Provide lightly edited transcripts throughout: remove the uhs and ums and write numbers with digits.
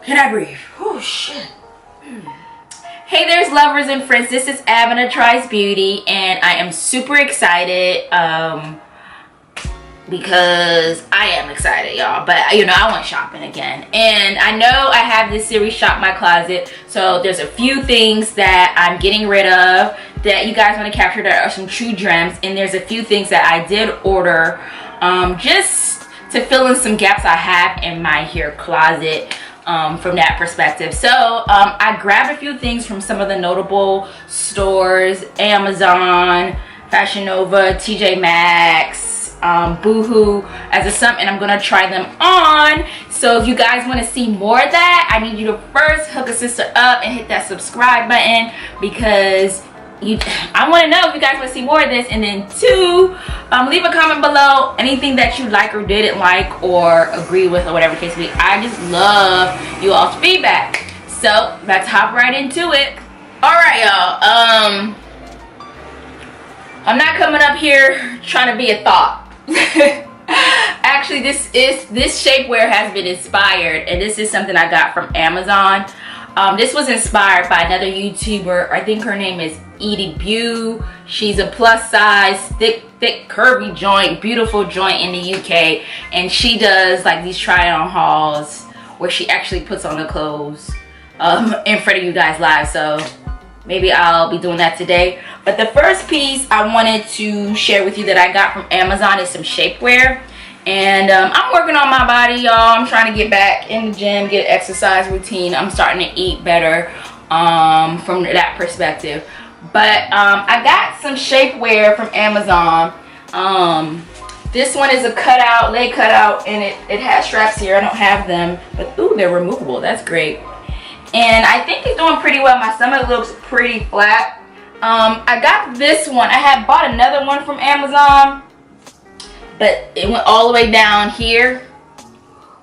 Can I breathe? Oh shit. Hey there's lovers and friends, this is Avana Tries Beauty and I am super excited because I am excited, y'all, but you know, I went shopping again and I know I have this series Shop My Closet, so there's a few things that I'm getting rid of that you guys want to capture that are some true gems, and there's a few things that I did order just to fill in some gaps I have in my hair closet. From that perspective. So I grabbed a few things from some of the notable stores: Amazon, Fashion Nova, TJ Maxx, Boohoo as a sum, and I'm gonna try them on. So if you guys want to see more of that, I need you to first hook a sister up and hit that subscribe button, because I want to know if you guys want to see more of this. And then two, leave a comment below anything that you like or didn't like or agree with or whatever case may be. I just love you all's feedback. So let's hop right into it. All right, y'all. I'm not coming up here trying to be a thought. Actually, this shapewear has been inspired, and this is something I got from Amazon. This was inspired by another YouTuber. I think her name is Edie Boo. She's a plus size, thick, curvy joint, beautiful joint in the UK. And she does like these try on hauls where she actually puts on the clothes in front of you guys live. So maybe I'll be doing that today. But the first piece I wanted to share with you that I got from Amazon is some shapewear. And I'm working on my body, y'all. I'm trying to get back in the gym, get an exercise routine. I'm starting to eat better from that perspective. But I got some shapewear from Amazon. This one is a cutout, leg cutout, and it has straps here. I don't have them, but ooh, they're removable. That's great. And I think it's doing pretty well. My stomach looks pretty flat. I got this one. I had bought another one from Amazon, but it went all the way down here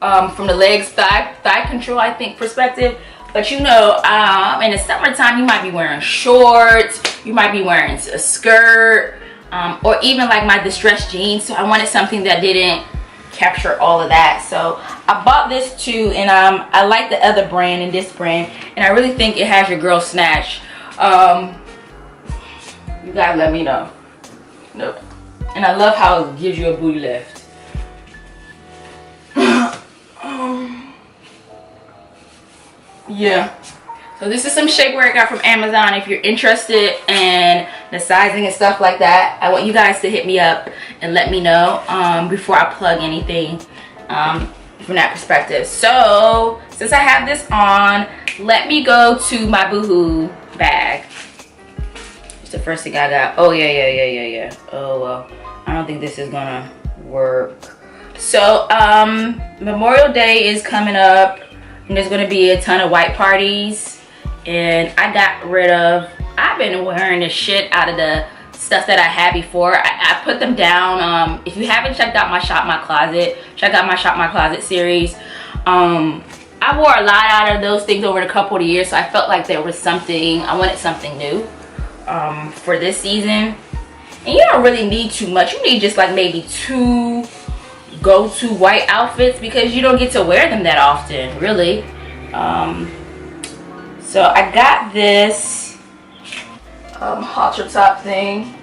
from the legs, thigh control, I think, perspective. But you know, in the summertime, you might be wearing shorts, you might be wearing a skirt, or even like my distressed jeans. So I wanted something that didn't capture all of that. So I bought this too, and I like the other brand and this brand, and I really think it has your girl snatch. You guys let me know. Nope. And I love how it gives you a booty lift. Yeah. So this is some shapewear I got from Amazon. If you're interested in the sizing and stuff like that, I want you guys to hit me up and let me know before I plug anything from that perspective. So since I have this on, let me go to my Boohoo bag. It's the first thing I got. Oh yeah. Oh well, I don't think this is gonna work. So Memorial Day is coming up, and there's gonna be a ton of white parties, and I got rid of, I've been wearing the shit out of the stuff that I had before. I put them down. If you haven't checked out my Shop My Closet, check out my Shop My Closet series. I wore a lot out of those things over a couple of years, so I felt like there was something, I wanted something new for this season. And you don't really need too much. You need just like maybe 2 go-to white outfits, because you don't get to wear them that often, really. So I got this halter top thing.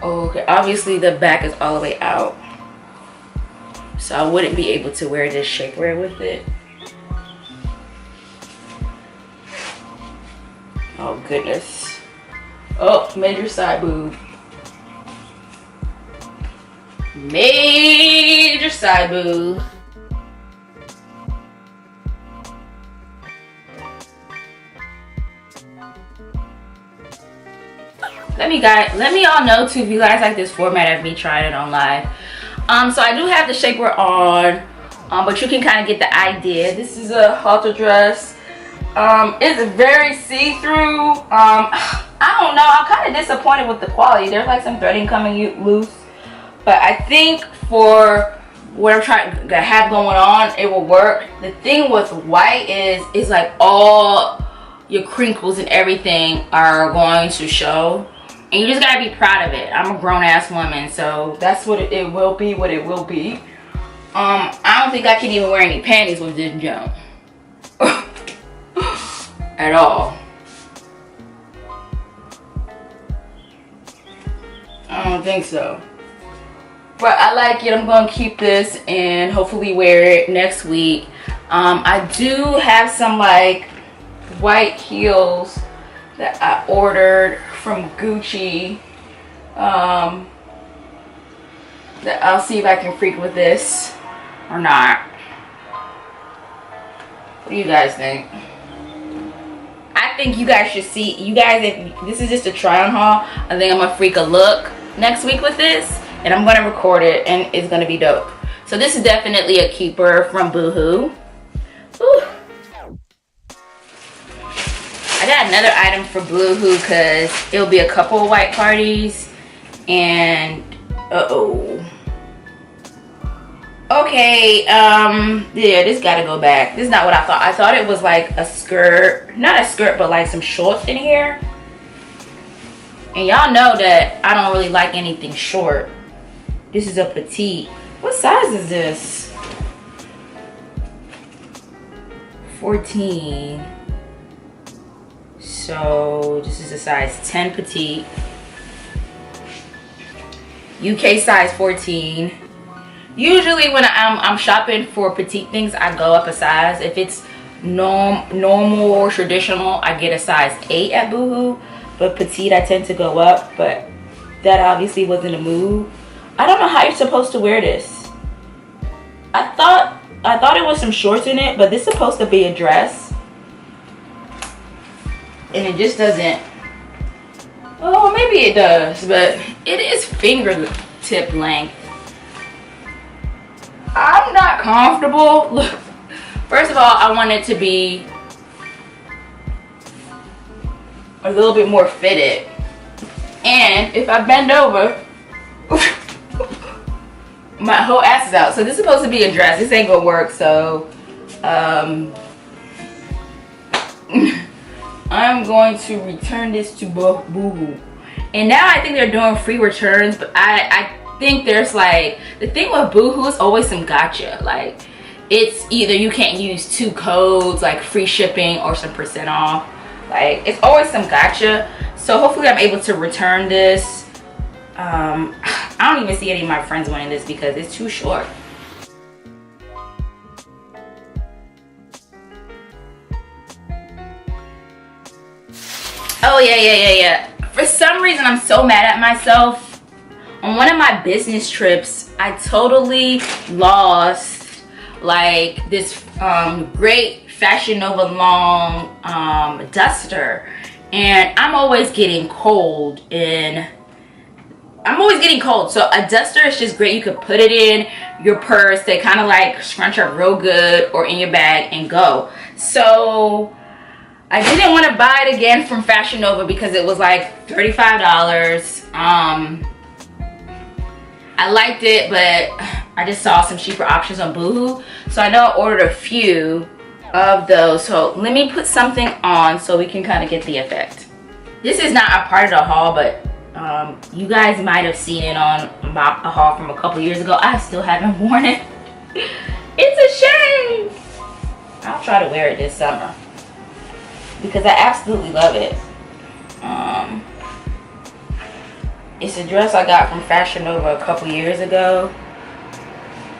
Okay, obviously the back is all the way out, so I wouldn't be able to wear this shapewear with it. Oh goodness. Oh, major side boob. Major side boob. Let me all know too if you guys like this format of me trying it on live. So I do have the shapewear on, but you can kind of get the idea. This is a halter dress. It's very see-through. I don't know. I'm kind of disappointed with the quality. There's like some threading coming loose, but I think for what I'm trying to have going on, it will work. The thing with white is like all your crinkles and everything are going to show, and you just gotta be proud of it. I'm a grown-ass woman, so that's what it will be. What it will be. I don't think I can even wear any panties with this jump at all. I don't think so. But I like it. I'm going to keep this and hopefully wear it next week. I do have some like white heels that I ordered from Gucci. That I'll see if I can freak with this or not. What do you guys think? I think you guys should see. You guys, if this is just a try on haul, I think I'm gonna freak a look next week with this, and I'm gonna record it, and it's gonna be dope. So this is definitely a keeper from Boohoo. Whew. I got another item for Boohoo because it'll be a couple of white parties, and okay, yeah, this gotta go back. This is not what I thought. I thought it was like a skirt, not a skirt, but like some shorts in here. And y'all know that I don't really like anything short. This is a petite. What size is this? 14. So this is a size 10 petite. UK size 14. Usually when I'm shopping for petite things, I go up a size. If it's normal or traditional, I get a size 8 at Boohoo. But petite, I tend to go up. But that obviously wasn't a move. I don't know how you're supposed to wear this. I thought it was some shorts in it, but this is supposed to be a dress. And it just doesn't. Oh, maybe it does, but it is fingertip length. I'm not comfortable. Look, first of all, I want it to be a little bit more fitted. And if I bend over, my whole ass is out. So this is supposed to be a dress. This ain't gonna work, so I'm going to return this to Boohoo. And now I think they're doing free returns, but I think there's like, the thing with Boohoo is always some gotcha. Like, it's either you can't use 2 codes, like free shipping or some % off. Like, it's always some gotcha. So hopefully I'm able to return this. I don't even see any of my friends wanting this because it's too short. Oh yeah. For some reason, I'm so mad at myself. On one of my business trips, I totally lost like this great Fashion Nova long duster, and I'm always getting cold, so a duster is just great. You could put it in your purse, they kind of like scrunch up real good, or in your bag and go. So I didn't want to buy it again from Fashion Nova because it was like $35. I liked it, but I just saw some cheaper options on Boohoo. So I know I ordered a few of those. So let me put something on so we can kind of get the effect. This is not a part of the haul, but you guys might have seen it on a haul from a couple years ago. I still haven't worn it. It's a shame. I'll try to wear it this summer because I absolutely love it. It's a dress I got from Fashion Nova a couple years ago.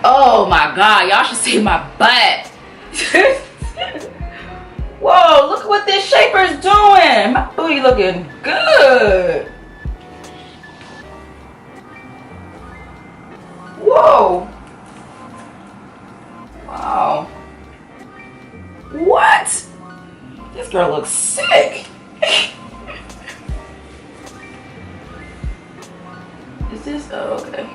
Oh my god, y'all should see my butt. Whoa, look what this shaper's doing. My booty looking good. Whoa. Wow. What? This girl looks sick. Is this? Oh, okay.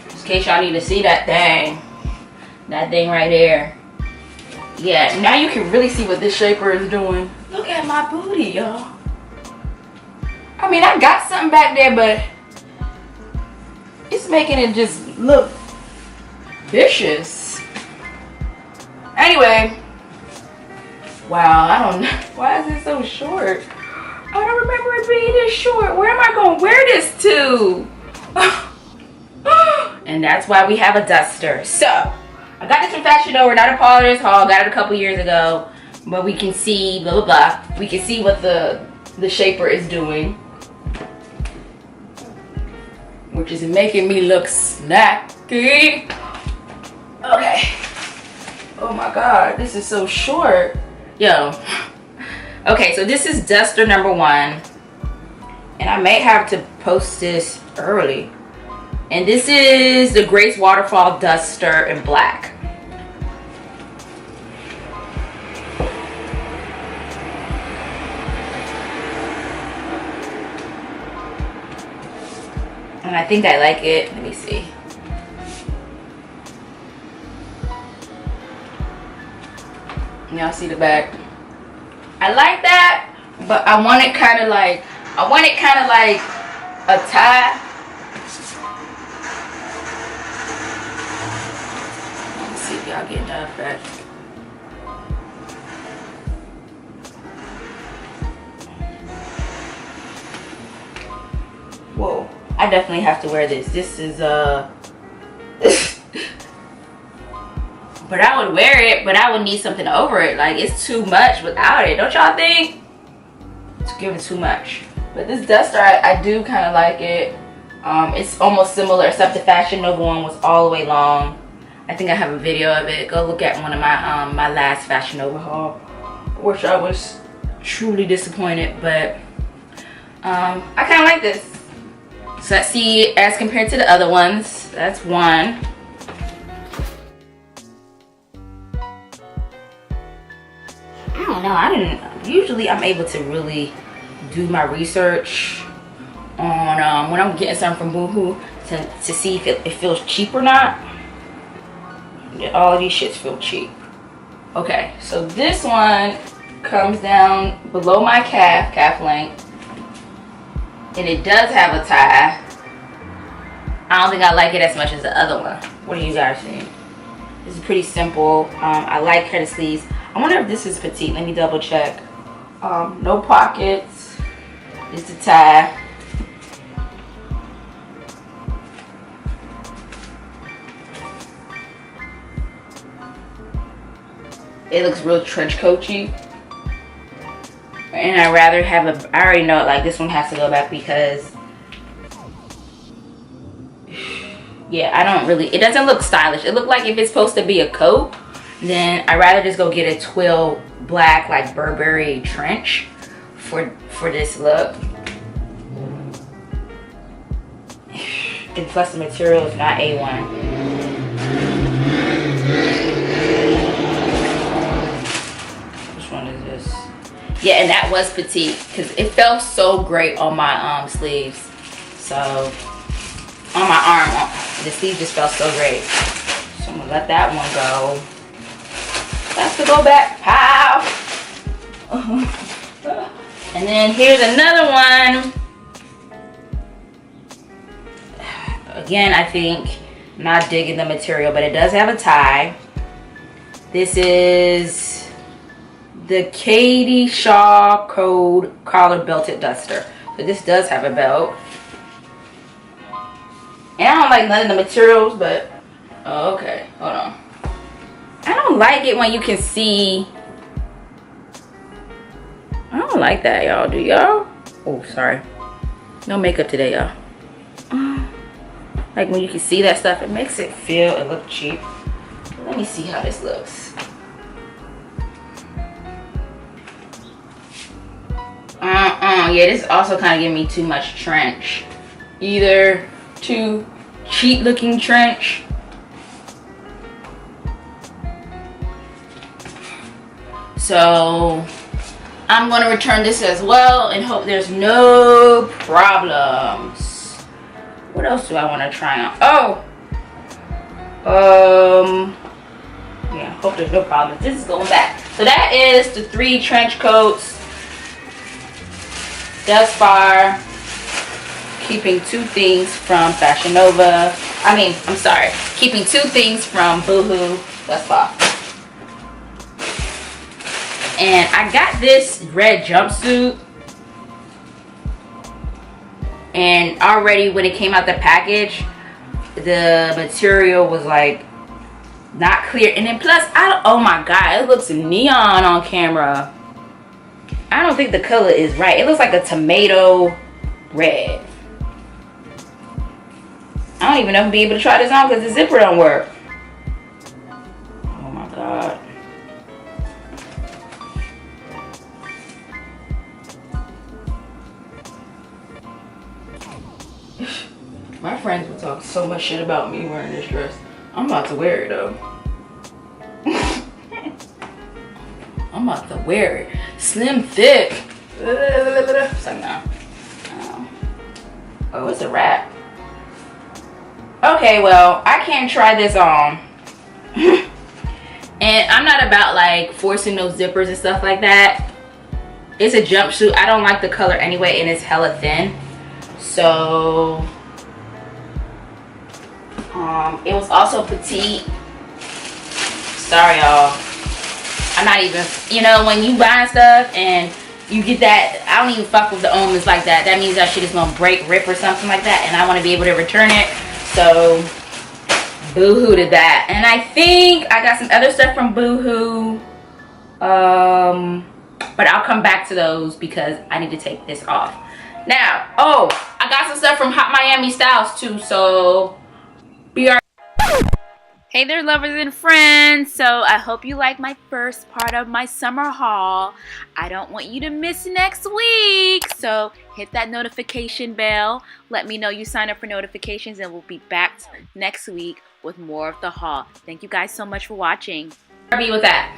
Just in case y'all need to see that thing. That thing right there. Yeah, now you can really see what this shaper is doing. Look at my booty, y'all. I mean, I got something back there, but it's making it just look vicious. Anyway, wow, I don't know. Why is it so short? I don't remember it being this short. Where am I going to wear this to? And that's why we have a duster. So, I got this from Fashion Nova, not a Paula's haul. Got it a couple years ago. But we can see, blah, blah, blah. We can see what the shaper is doing. Which is making me look snacky. Okay. Oh my God, this is so short. Yo. Okay, so this is duster number 1. And I may have to post this early. And this is the Grace Waterfall duster in black. And I think I like it. Let me see. Y'all see the back? I like that, but I want it kind of like a tie. Let's see if y'all get that back. Whoa, I definitely have to wear this. This is but I would wear it, but I would need something over it. Like, it's too much without it. Don't y'all think? It's giving too much. But this duster, I do kind of like it. It's almost similar, except the Fashion Nova one was all the way long. I think I have a video of it. Go look at one of my my last Fashion Nova haul, which I was truly disappointed. But I kind of like this. So let's see as compared to the other ones. That's one. I don't know. Usually I'm able to really do my research on when I'm getting something from Boohoo to see if it feels cheap or not. All of these shits feel cheap. Okay, so this one comes down below my calf length. And it does have a tie. I don't think I like it as much as the other one. What do you guys think? This is pretty simple. I like her sleeves. I wonder if this is petite. Let me double check. No pockets. It's a tie. It looks real trench coaty. And I'd rather have I already know, like, this one has to go back because, yeah, I don't really, it doesn't look stylish. It looked like if it's supposed to be a coat, then I'd rather just go get a twill black, like, Burberry trench for this look. And plus the material is not A1. Which one is this? Yeah, and that was petite because it felt so great on my sleeves. So on my arm, the sleeve just felt so great. So I'm gonna let that one go. That's to go back, pow. And then here's another one. Again, I think not digging the material, but it does have a tie. This is the Katie Shaw Code collar belted duster. So this does have a belt. And I don't like none of the materials, but oh, okay, hold on. I don't like it when you can see. I don't like that, y'all. Do y'all? Oh, sorry. No makeup today, y'all. Like when you can see that stuff, it makes it feel and look cheap. Let me see how this looks. Yeah, this also kind of giving me too much trench. Either too cheap looking trench. So I'm gonna return this as well and hope there's no problems. What else do I want to try on? Oh, hope there's no problems. This is going back. So that is the 3 trench coats thus far. Keeping 2 things from Fashion Nova. Keeping 2 things from Boohoo thus far. And I got this red jumpsuit. And already when it came out the package, the material was like not clear. And then plus, oh my god, it looks neon on camera. I don't think the color is right. It looks like a tomato red. I don't even know if I'll be able to try this on because the zipper don't work. Oh my god. My friends would talk so much shit about me wearing this dress. I'm about to wear it though. I'm about to wear it. Slim thick. It's like, nah. Oh, it's a wrap. Okay, well, I can't try this on. And I'm not about like forcing those zippers and stuff like that. It's a jumpsuit. I don't like the color anyway, and it's hella thin. So it was also petite. Sorry y'all, I'm not even, you know, when you buy stuff and you get that, I don't even fuck with the omens like that. That means that shit is gonna break, rip or something like that, and I want to be able to return it. So Boohoo did that. And I think I got some other stuff from Boohoo, but I'll come back to those because I need to take this off now. Oh, I got some stuff from Hot Miami Styles too, so be right. Hey there, lovers and friends. So I hope you like my first part of my summer haul. I don't want you to miss next week, so hit that notification bell. Let me know you sign up for notifications, and we'll be back next week with more of the haul. Thank you guys so much for watching. Be with that.